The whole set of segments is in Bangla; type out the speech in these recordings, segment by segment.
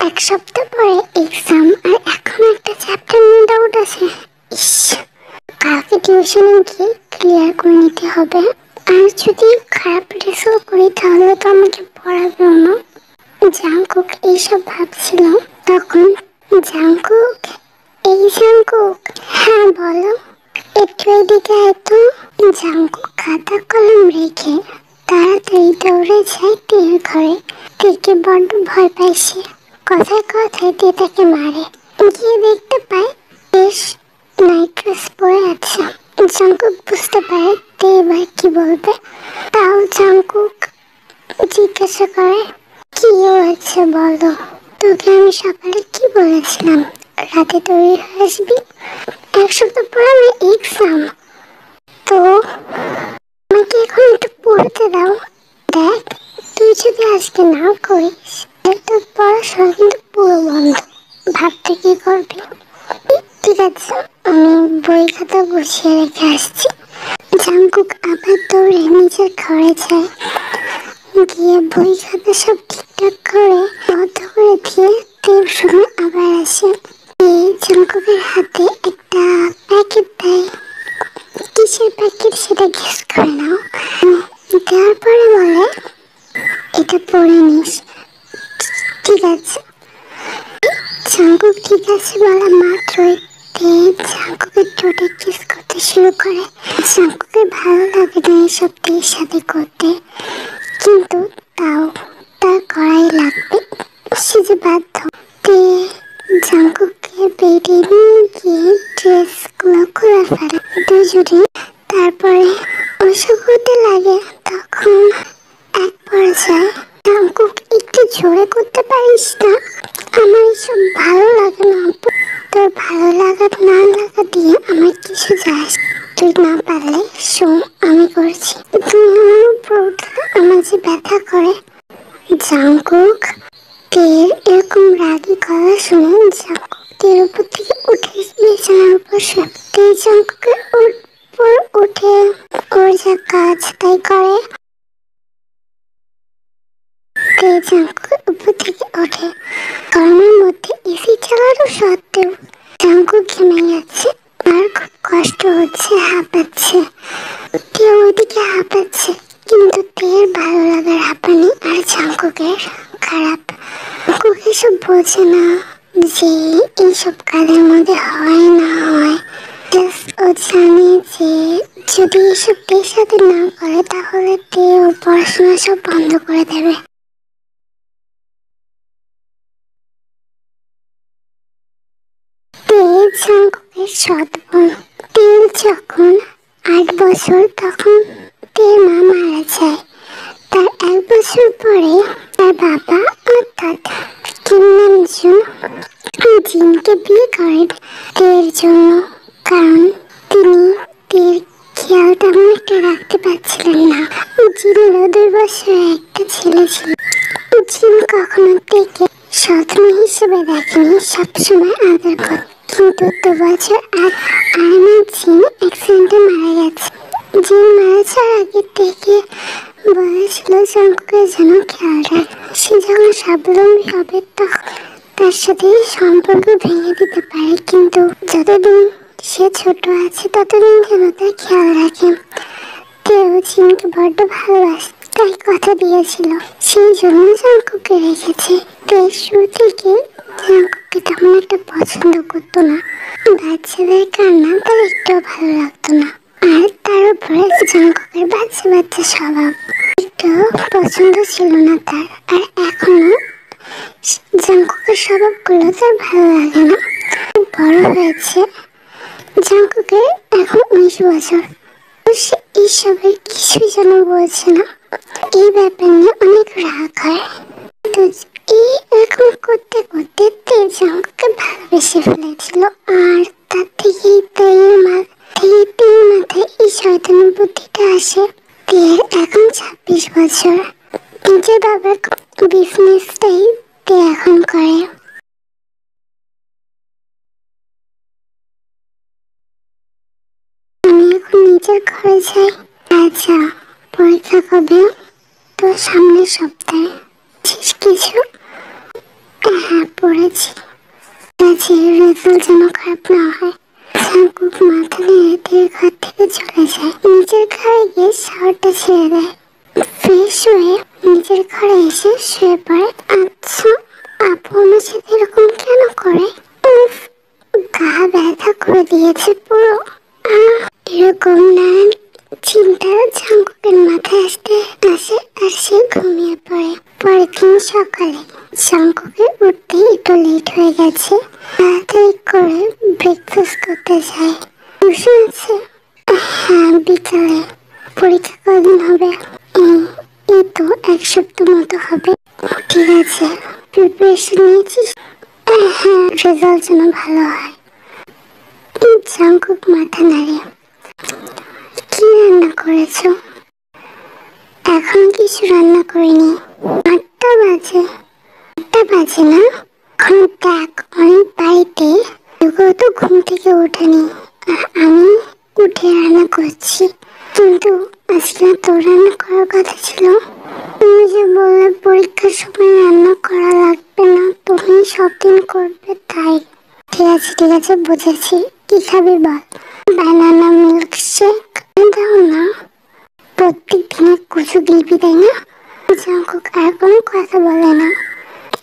এক সপ্তাহ পরে এক্সাম, আর এখন একটা চ্যাপ্টার নিয়ে ডাউট আছে। ইস, কালকে টিউশনে গিয়ে ক্লিয়ার করে নিতে হবে। আর যদি খারাপ রেজাল্ট করি তাহলে তো আমাকে পড়াবেও না। জাংকুক এইসব ভাবছিল তখন। জাংকুক, এই জাংকুক। হ্যাঁ বলো। একটু এদিকে এতো। জাংকুক খাতা কলম রেখে তাড়াতাড়ি দৌড়ে যায় তীর ঘরে। তীরকে বড্ড ভয় পায় সে। কথায় কথায় তে তাকে মারে। গিয়ে দেখতে পায় বেশ নাইট ড্রেস পরে আছে। জাংকুক বুঝতে পারে তে এবার কি বলবে। তাও জাংকুক জিজ্ঞাসা করে, কি হয়েছে বলো। তোকে আমি সকালে কি বলেছিলাম, রাতে তৈরি হয়ে আসবি? এক সপ্তাহ পর আমার এক্সাম। তো আমাকে এখন একটু পড়তে দাও। দেখ, তুই যদি আজকে না করিস তোর পড়াশোনা কিন্তু পুরো বন্ধ। ভাবতে কি করবি? ঠিক আছে, আমি বই খাতা গুছিয়ে রেখে আসছি। জাংকুক আবার দৌড়ে নিজের ঘরে যায়। গিয়ে বই খাতা সব ঠিকঠাক করে বন্ধ করে দিয়ে তীর সময় আবার আসে। এই জাংকুকের হাতে একটা প্যাকেট দেয়। কিসের প্যাকেট সেটা গেস করে নাও। দেওয়ার পরে বলে, এটা পড়ে নিস। ঠিক আছে। জাংকুক ঠিক আছে বলা মাত্রই তে জাংকুকের ঠোঁটে কিস করতে শুরু করে। জাংকুকের ভালো লাগে না এসব তের সাথে করতে, কিন্তু তাও তার করাই লাগবে। সে যে বাধ্য। তে জাংকুককে বেডে নিয়ে গিয়ে ড্রেসগুলো খুলে ফেলে দুজনে। তারপরে ওসব হতে লাগে। তখন এক পর্যায়ে জাংকুক, একটু জোরে করতে পারিস না? আমার এসব ভালো লাগে না আপু। তোর ভালো লাগা না লাগা দিয়ে আমার কিছু যায় আসে না। তুই না পারলে শোন, আমি করছি। তুই আমার উপর উঠলে আমার যে ব্যথা করে। জাংকুক তের এরকম রাগী গলা শুনে জাংকুক তের উপর থেকে উঠে বিছানার উপর শুয়ে। তে জাংকুকের উপর উঠে ওর যা কাজ তাই করে। তে জাংকুকের উপর থেকে ওঠে। গরমের মধ্যে এসি চালানো সত্ত্বেও জাংকুক ঘেমে যাচ্ছে। আর খুব কষ্ট হচ্ছে, হাঁপাচ্ছে। কেউ ওদিকে হাঁপাচ্ছে, কিন্তু তের ভালো লাগার হাঁপানি আর জাংকুকের খারাপ। জাংকুক এসব বোঝে না যে এইসব কাজের মধ্যে হয় না হয়। ও জানে যে যদি এসব তের সাথে না করে তাহলে তে ওর পড়াশোনা সব বন্ধ করে দেবে। তে জাংকুকের সৎ বোন। তের যখন 8 বছর তখন তের মা মারা যায়। তার 1 বছর পরে তার বাবা অর্থাৎ কিম নামজুন জিনকে বিয়ে করেন তের জন্য। কারণ তিনি তের খেয়াল তেমন একটা রাখতে পারছিলেন না। জিনেরও 2 বছরের একটা ছেলে ছিল। জিন কখনো তেকে সৎমা হিসেবে দেখেনি, সবসময় আদর করে। কিন্তু 2 বছর আগে জিন অ্যাক্সিডেন্টে মারা গেছে। জিন মারা যাওয়ার আগে তেকে বলেছিল জাংকুকের যেন খেয়াল রাখে। সে যখন স্বাবলম্বী হবে তখন তার সাথে সম্পর্ক ভেঙে দিতে পারে, কিন্তু যতদিন সে ছোট আছে ততদিন যেন তার খেয়াল রাখে। কেউ জিনকে বড্ড ভালোবাসে, তাই কথা দিয়েছিল। সেই জন্য জাংকুককে রেখেছে। তাই শুরু থেকে জাংকুককে তেমন একটা পছন্দ করতো না। বাচ্চাদের কান্না তার একটু ভালো লাগতো না। আর তার উপরে জাংকুকের বাচ্চা বাচ্চা স্বভাব একটু পছন্দ ছিল না তার। আর এখনো জাংকুকের স্বভাবগুলো তার ভালো লাগে না। বড় হয়েছে, জাংকুকের এখন 19 বছর। সে এইসবের কিছুই যেন বলছে না। এই ব্যাপার নিয়ে অনেক রাগ হয়। তো এই এরকম করতে করতে তে জাংকুককে ভালোবেসে ফেলেছিল। আর তার থেকেই তের মাথায় এই শয়তানি বুদ্ধিটা আসে। তের এখন 26 বছর। নিজের বাবার বিজনেসটাই তে এখন করে। আমি এখন নিজের ঘরে যাই। আচ্ছা, পরীক্ষা কবে? তো সামনের সপ্তাহে। কিছু হ্যাঁ পড়েছি। আছে রেজাল্ট যেন খারাপ না হয়। জাঙ্কুক মাথা নেড়ে ঘর থেকে চলে যায়। নিজের ঘরে গিয়ে শাওয়ারটা ছেড়ে দেয়। ফ্রেশ হয়ে নিজের ঘরে এসে শুয়ে পড়ে। আচ্ছা আপু আমার সাথে এরকম কেন করে? উফ, গা ব্যথা করে দিয়েছে পুরো। এরকম নানান চিন্তা জাঙ্কুকের মাথায় আসে আর সে ঘুমিয়ে পড়ে। পরের দিন সকালে জাঙ্কুকের উঠতে একটু লেট হয়ে গেছে। তাড়াতাড়ি করে ব্রেকফাস্ট করতে যায়। বসে আছে। হ্যাঁ বিকালে। পরীক্ষা কদিন হবে? এই তো 1 সপ্তাহ মতো হবে। ঠিক আছে, প্রিপারেশন নিয়েছিস? হ্যাঁ, রেজাল্ট যেন ভালো হয়। জাঙ্কুক মাথা নাড়ে। কি রান্না করেছো? এখন কিছু রান্না করিনি। 8টা বাজে। 8টা বাজে না? এখন দেখ অনেক বাড়িতে কেউ তো ঘুম থেকে ওঠেনি। আমি উঠে রান্না করছি। কিন্তু আজকে তোর রান্না করার কথা ছিল। তুমি যে বললে পরীক্ষার সময় রান্না করা লাগবে না, তুমি সব দিন করবে তাই। ঠিক আছে বুঝেছি। কি খাবি বল? বানানা মিল্ক শেক দাও না। প্রত্যেক দিনে কুচু গিলবি তাই না? জাঙ্কুক আর কোনো কথা বলে না,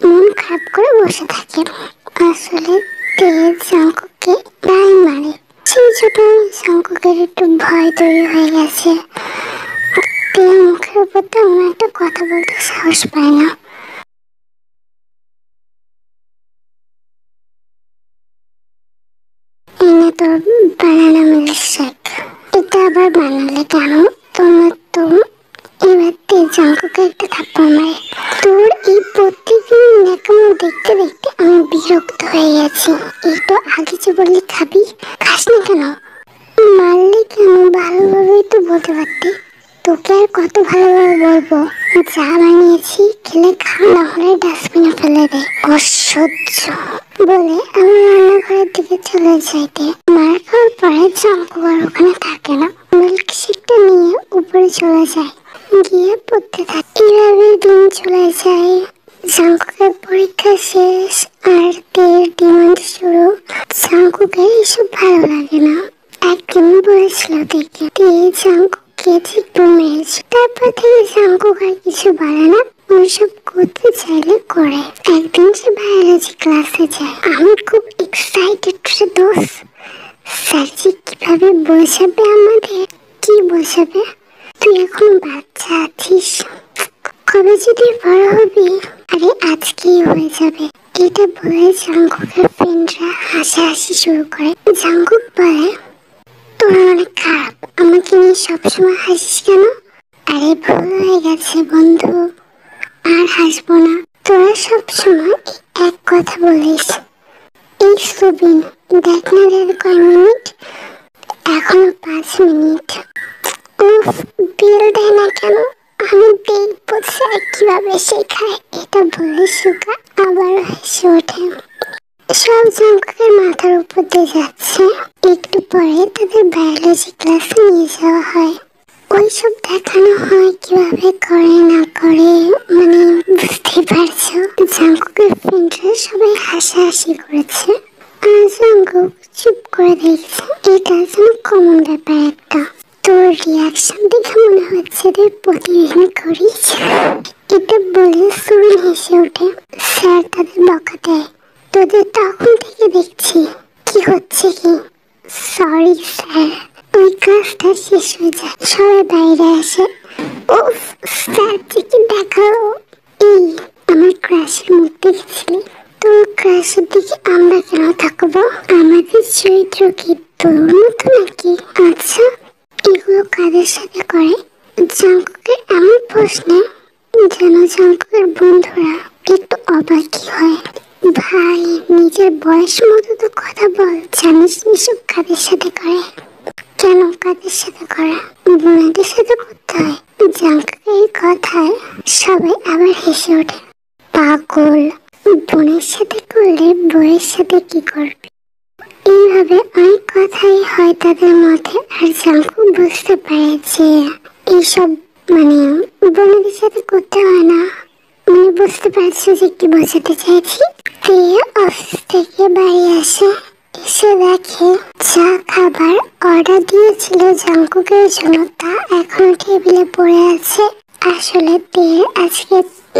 মন খারাপ করে বসে থাকে। আসলে তেজ জাঙ্কুককে প্রায় মারে। সেই ছোট জাঙ্কুকের একটু ভয় তৈরি হয়ে গেছে। তেজ মুখের উপর তেমন একটা কথা বলতে সাহস পায় না। এনে তোর বানানা মিল্ক শেক। এটা আবার বানালে কেন? তোমার তো এবার তেজ জাঙ্কুকে একটা থাপ্পড় মারে। তোর এই প্রত্যেকদিন ন্যাকামো দেখতে দেখতে আমি বিরক্ত হয়ে গেছি। একটু আগে যে বললি খাবি, খাস না কেন? মারলে কেন? ভালোভাবেই তো বলতে পারতি। তোকে আর কত ভালোভাবে বলবো? যা বানিয়েছি খেলে খা, না হলে ডাস্টবিনে ফেলে দে। অসহ্য বলে আমি রান্নাঘরের দিকে চলে যাইতে মার খাওয়ার পরে জাঙ্কুক আর ওখানে থাকে না। মিল্কশেকটা নিয়ে উপরে চলে যায়, গিয়ে পড়তে থাকে। এইভাবে দিন চলে যায়। জাঙ্কুকের পরীক্ষা শেষ আর তের ডিমান্ড শুরু। জাঙ্কুকের এসব ভালো লাগে না। একদিন বলেছিল দেখে তে জাঙ্কুককে চিৎকার মেরেছে। তারপর থেকে জাঙ্কুক আর কিছু বলে না, ওইসব করতে চাইলে করে। একদিন সে বায়োলজি ক্লাসে যায়। আমি খুব এক্সাইটেড রে দোস্ত। স্যার জি কিভাবে বোঝাবে আমাদের? কি বোঝাবে? তুই এখন বাচ্চা আছিস, কবে যদি বড় হবি? আরে আজকেই হয়ে যাবে। এটা বলে জাঙ্কুকের ফ্রেন্ডরা হাসাহাসি শুরু করে। জাঙ্কুক বলে তোরা অনেক খারাপ, আমাকে নিয়ে সবসময় হাসিস কেন? আরে ভুল হয়ে গেছে বন্ধু, আর হাসবো না। তোরা সবসময় এক কথা বলিস। এই সুবিন দেখ না রে কয় মিনিট, এখনো 5 মিনিট। উফ, বিল দেয় না কেন? আমি দেখবো স্যার কিভাবে শেখায়। এটা বলে সুকা আবার হেসে ওঠে। সব জাঙ্কুকের মাথার উপর দিয়ে যাচ্ছে। একটু পরে তাদের বায়োলজি ক্লাসে নিয়ে যাওয়া হয়। ওইসব দেখানো হয় কিভাবে করে না করে, মানে বুঝতে পারছো। জাঙ্কুকের ফ্রেন্ডরা সবাই হাসাহাসি করেছে আর জাঙ্কুক চুপ করে দেখছে। এটা যেন কমন ব্যাপার একটা। তোর রিয়াকশন দেখে মনে হচ্ছে তুই প্রতিদিন করিস। এটা বলে সুবিন হেসে ওঠে। স্যার তাদের বকা দেয়। তোদের তখন থেকে দেখছি। কি হচ্ছে কি? Sorry sir. ওই ক্লাসটা শেষ হয়ে যায়, সবাই বাইরে আসে। উফ, স্যার কি দেখালো? এই আমার ক্রাশের মুখ দেখেছিলি? তোর ক্রাশের দিকে আমরা কেন থাকবো? আমাদের চরিত্র কি তোর মতো নাকি? আচ্ছা এগুলো কাদের সাথে করে? জাঙ্কুকের এমন প্রশ্নে যেন জাঙ্কুকের বন্ধুরা একটু অবাকই হয়। ভাই নিজের বয়স মতো তো কথা বল। জানিস এসব কাদের সাথে করে? কেন কাদের সাথে করে? বোনেদের সাথে করতে হয়। জাঙ্কুকের এই কথায় সবাই আবার হেসে ওঠে। পাগল, বোনের সাথে করলে বউয়ের সাথে কি করবে? এইভাবে অনেক কথাই হয় তাদের মধ্যে। আর জাঙ্কুক বুঝতে পারে যে এইসব মানে বোনেদের সাথে করতে হয় না, মানে বুঝতে পারছো যে কি বোঝাতে চাইছি। তে অফিস থেকে বাড়ি আসে, এসে দেখে যা খাবার অর্ডার দিয়েছিল জাঙ্কুকের জন্য তা এখনো টেবিলে পড়ে আছে। আসলে তের আজকে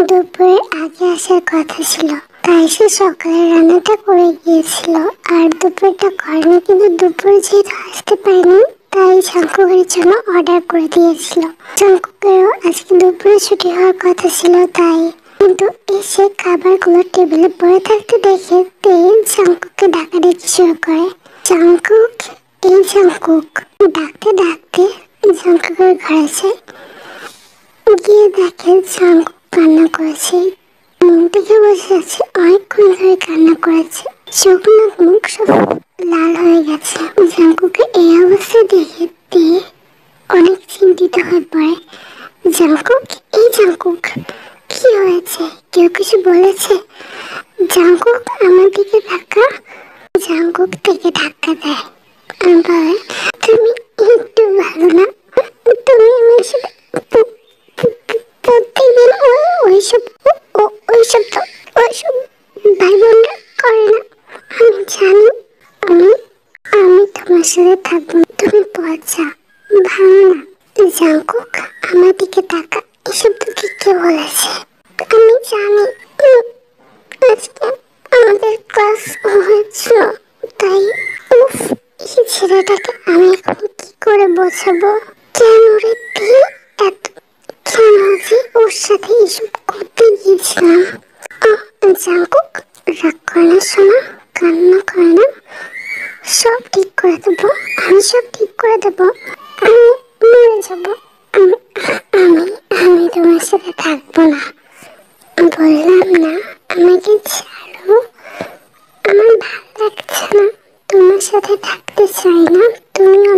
দুপুরের আগে আসার কথা ছিল, তাই সে সকালে রান্নাটা করে গিয়েছিল আর দুপুরটা করেনি, কিন্তু দুপুরে যেহেতু আসতে পারেনি তাই জাঙ্কুকের জন্য অর্ডার করে দিয়েছিল। জাঙ্কুকেরও আজকে দুপুরে ছুটি হওয়ার কথা ছিল, তাই কিন্তু এসে খাবারগুলো টেবিলে পড়ে থাকতে দেখে তে জাঙ্কুককে ডাকাডাকি শুরু করে। জাঙ্কুক, এই জাঙ্কুক ডাকতে ডাকতে জাঙ্কুকের ঘরে যায়, গিয়ে দেখে জাঙ্কুক কান্না করেছে। মুখ দেখে বোঝা যাচ্ছে অনেকক্ষণ ধরে কান্না করেছে, চোখ নাক মুখ সব লাল হয়ে গেছে। জাঙ্কুকে এই অবস্থা দেখে তে অনেক চিন্তিত হয়ে পড়ে। জাঙ্কুক, এই জাঙ্কুক কি হয়েছে, কেউ কিছু বলেছে? জাঙ্কুক আমার দিকে ধাক্কা। জাঙ্কুক থেকে ধাক্কা দেয় আর বলে, তুমি একটু ভালো না? তুমি আমার সাথে প্রত্যেকদিন ওইসব ওইসব ভাই বোনরা করে না। আমি জানি, আমি আমি তোমার সাথে থাকবো না, তুমি পচা ভালো না। জাঙ্কুক আমার দিকে তাকা, এসব তোকে কে বলেছে? আমি জানি আজকে আমাদের ক্লাস হয়েছিল, তাই উফ, এই ছেলেটাকে আমি এখন কি করে বোঝাবো? কেন রে তুই এত, কেন যে ওর সাথে এসব করতে গিয়েছিলাম? জাঙ্কুক রাগ করে না সোনা, কান্না করে না, সব ঠিক করে দেবো, আমি সব ঠিক করে দেবো। আমি মরে যাবো, আমি আমি আমি তোমার সাথে থাকবো না, বললাম না? আমাকে ছাড়ো, আমার ভালো লাগছে না, তোমার সাথে থাকতে চাই না, তুমি অনেক